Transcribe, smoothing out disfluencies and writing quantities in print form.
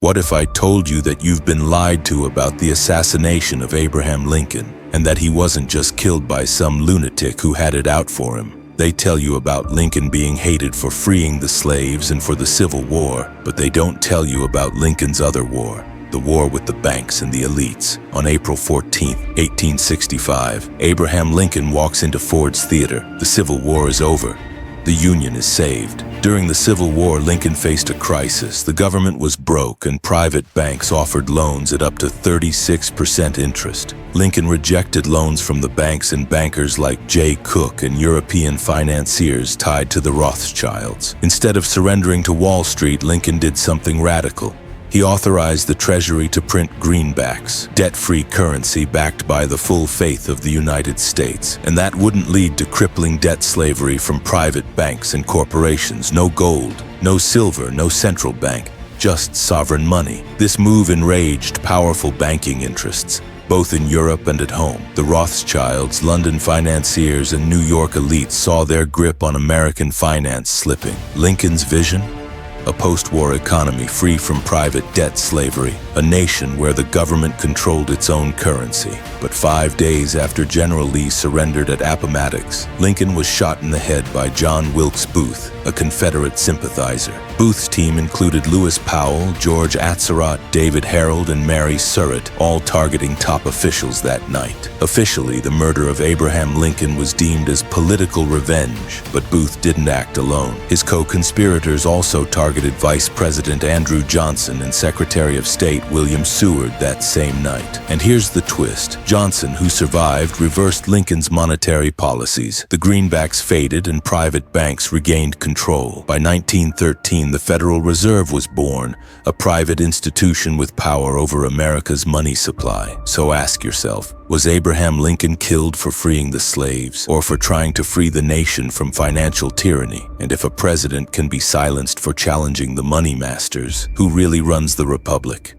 What if I told you that you've been lied to about the assassination of Abraham Lincoln, and that he wasn't just killed by some lunatic who had it out for him? They tell you about Lincoln being hated for freeing the slaves and for the Civil War, but they don't tell you about Lincoln's other war, the war with the banks and the elites. On April 14, 1865, Abraham Lincoln walks into Ford's Theater. The Civil War is over. The Union is saved. During the Civil War, Lincoln faced a crisis. The government was broke and private banks offered loans at up to 36% interest. Lincoln rejected loans from the banks and bankers like J. Cook and European financiers tied to the Rothschilds. Instead of surrendering to Wall Street, Lincoln did something radical. He authorized the Treasury to print greenbacks, debt-free currency backed by the full faith of the United States. And that wouldn't lead to crippling debt slavery from private banks and corporations. No gold, no silver, no central bank, just sovereign money. This move enraged powerful banking interests, both in Europe and at home. The Rothschilds, London financiers, and New York elites saw their grip on American finance slipping. Lincoln's vision? A post-war economy free from private debt slavery, a nation where the government controlled its own currency. But 5 days after General Lee surrendered at Appomattox, Lincoln was shot in the head by John Wilkes Booth, a Confederate sympathizer. Booth's team included Lewis Powell, George Atzerodt, David Harold, and Mary Surratt, all targeting top officials that night. Officially, the murder of Abraham Lincoln was deemed as political revenge, but Booth didn't act alone. His co-conspirators also targeted Vice President Andrew Johnson and Secretary of State William Seward that same night. And here's the twist. Johnson, who survived, reversed Lincoln's monetary policies. The greenbacks faded and private banks regained control. By 1913, the Federal Reserve was born, a private institution with power over America's money supply. So ask yourself, was Abraham Lincoln killed for freeing the slaves, or for trying to free the nation from financial tyranny? And if a president can be silenced for challenging the money masters, who really runs the republic?